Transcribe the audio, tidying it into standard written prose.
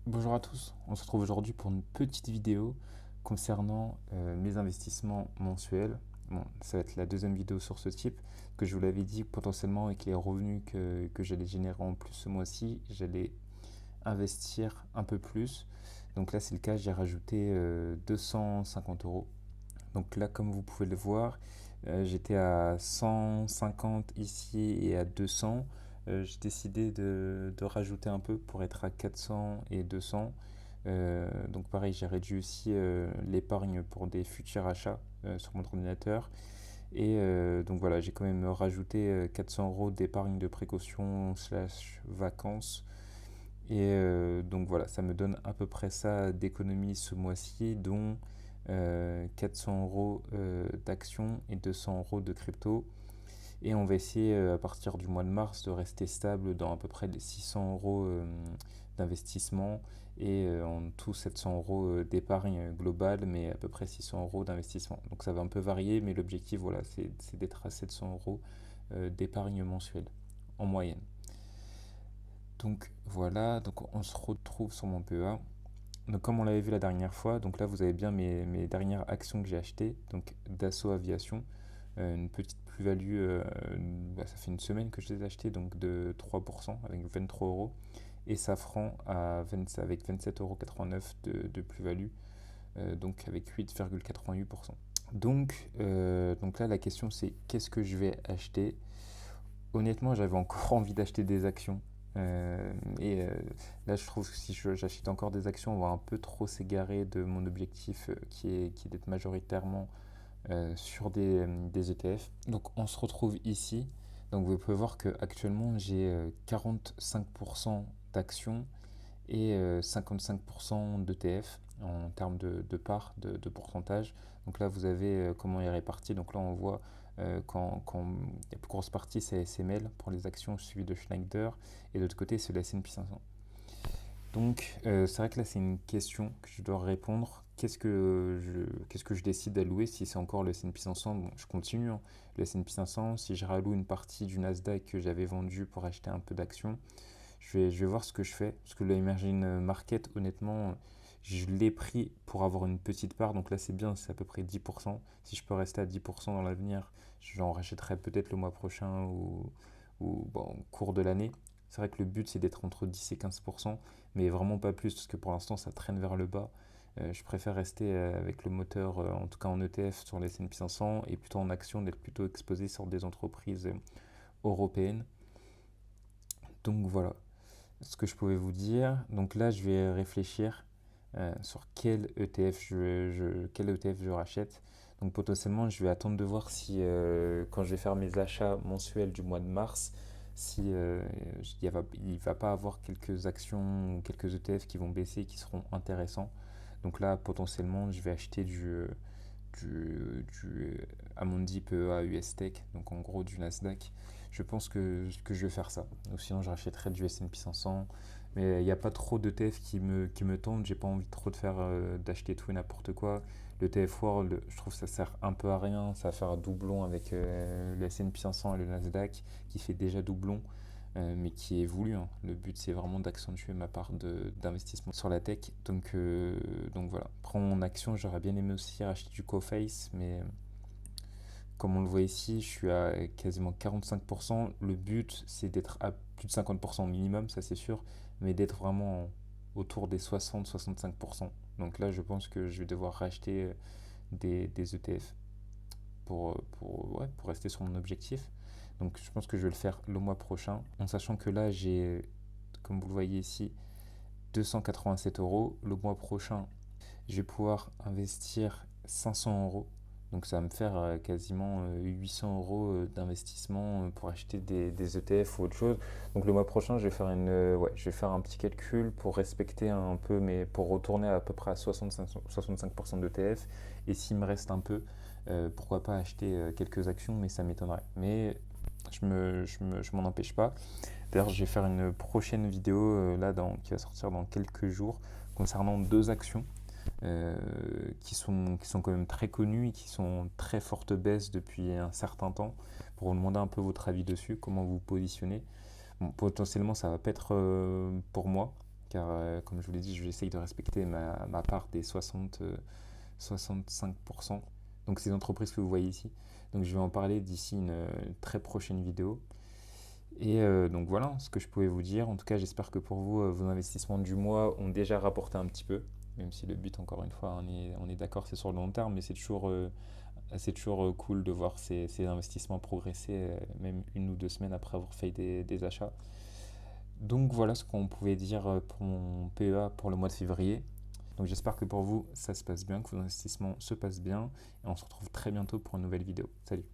Bonjour à tous, on se retrouve aujourd'hui pour une petite vidéo concernant mes investissements mensuels. Bon, ça va être la deuxième vidéo sur ce type, que je vous l'avais dit potentiellement avec les revenus que j'allais générer en plus ce mois-ci, j'allais investir un peu plus. Donc là c'est le cas, j'ai rajouté 250 euros. Donc là comme vous pouvez le voir, j'étais à 150 ici et à 200. J'ai décidé de rajouter un peu pour être à 400 et 200. Donc pareil, j'ai réduit aussi l'épargne pour des futurs achats sur mon ordinateur. Et donc voilà, j'ai quand même rajouté 400 euros d'épargne de précaution slash vacances. Et donc voilà, ça me donne à peu près ça d'économie ce mois-ci, dont 400 euros d'actions et 200 euros de crypto. Et on va essayer à partir du mois de mars de rester stable dans à peu près les 600 euros d'investissement et en tout 700 euros d'épargne globale, mais à peu près 600 euros d'investissement. Donc ça va un peu varier, mais l'objectif voilà, c'est d'être à 700 euros d'épargne mensuelle en moyenne. Donc voilà, donc on se retrouve sur mon PEA. Donc comme on l'avait vu la dernière fois, donc là vous avez bien mes dernières actions que j'ai achetées, donc Dassault Aviation, une petite plus-value, ça fait une semaine que je les ai achetées, donc de 3% avec 23 euros, et Safran avec 27,89 € de plus-value, donc avec 8,88%. Donc là la question c'est qu'est-ce que je vais acheter. Honnêtement, j'avais encore envie d'acheter des actions. Et là, je trouve que si j'achète encore des actions, on va un peu trop s'égarer de mon objectif qui est d'être majoritairement sur des ETF. Donc, on se retrouve ici. Donc, vous pouvez voir qu'actuellement, j'ai 45% d'actions et 55% d'ETF en termes de part, de pourcentage. Donc là, vous avez comment il est réparti. Donc là, on voit quand la plus grosse partie, c'est SML pour les actions suivies de Schneider. Et de l'autre côté, c'est le S&P 500. Donc, c'est vrai que là, c'est une question que je dois répondre. Qu'est-ce que je décide d'allouer si c'est encore le S&P 500? Bon, je continue, hein. Le S&P 500, si je ralloue une partie du Nasdaq que j'avais vendu pour acheter un peu d'actions, je vais voir ce que je fais. Parce que l'Emerging Market, honnêtement, je l'ai pris pour avoir une petite part. Donc là, c'est bien, c'est à peu près 10%. Si je peux rester à 10% dans l'avenir, j'en rachèterai peut-être le mois prochain ou bon, au cours de l'année. C'est vrai que le but, c'est d'être entre 10 et 15%, mais vraiment pas plus, parce que pour l'instant, ça traîne vers le bas. Je préfère rester avec le moteur, en tout cas en ETF, sur les S&P 500, et plutôt en action, d'être plutôt exposé sur des entreprises européennes. Donc voilà ce que je pouvais vous dire. Donc là, je vais réfléchir sur quel ETF je rachète. Donc potentiellement, je vais attendre de voir si quand je vais faire mes achats mensuels du mois de mars, si il va pas avoir quelques actions ou quelques ETF qui vont baisser qui seront intéressants. Donc là, potentiellement, je vais acheter du Amundi PEA US Tech, donc en gros du Nasdaq. Je pense que je vais faire ça. Ou sinon, je rachèterai du S&P 500. Mais il n'y a pas trop d'ETF qui me tentent. J'ai pas envie trop de faire d'acheter tout et n'importe quoi. Le TF World, je trouve que ça sert un peu à rien. Ça va faire un doublon avec le S&P 500 et le Nasdaq qui fait déjà doublon, mais qui est voulu, hein. Le but, c'est vraiment d'accentuer ma part d'investissement sur la tech. Donc voilà. Après, en action, j'aurais bien aimé aussi racheter du Coface, mais comme on le voit ici, je suis à quasiment 45%. Le but, c'est d'être à plus de 50% minimum, ça c'est sûr, mais d'être vraiment autour des 60-65%. Donc là, je pense que je vais devoir racheter des ETF ouais, pour rester sur mon objectif. Donc je pense que je vais le faire le mois prochain, en sachant que là, j'ai, comme vous le voyez ici, 287 euros. Le mois prochain, je vais pouvoir investir 500 euros. Donc ça va me faire quasiment 800 euros d'investissement pour acheter des ETF ou autre chose. Donc le mois prochain, ouais, je vais faire un petit calcul pour respecter un peu, mais pour retourner à peu près à 65% d'ETF. Et s'il me reste un peu, pourquoi pas acheter quelques actions, mais ça m'étonnerait. Mais je m'en empêche pas. D'ailleurs, je vais faire une prochaine vidéo qui va sortir dans quelques jours concernant deux actions euh, qui sont quand même très connues et qui sont en très forte baisse depuis un certain temps. Pour vous demander un peu votre avis dessus, comment vous vous positionnez. Bon, potentiellement, ça va pas être pour moi, car comme je vous l'ai dit, j'essaye de respecter ma part des 65%. Donc ces entreprises que vous voyez ici. Donc je vais en parler d'ici une très prochaine vidéo. Et donc voilà ce que je pouvais vous dire. En tout cas, j'espère que pour vous, vos investissements du mois ont déjà rapporté un petit peu. Même si le but, encore une fois, on est d'accord, c'est sur le long terme, mais c'est toujours cool de voir ces investissements progresser, même 1 ou 2 semaines après avoir fait des achats. Donc voilà ce qu'on pouvait dire pour mon PEA pour le mois de février. Donc j'espère que pour vous, ça se passe bien, que vos investissements se passent bien. Et on se retrouve très bientôt pour une nouvelle vidéo. Salut!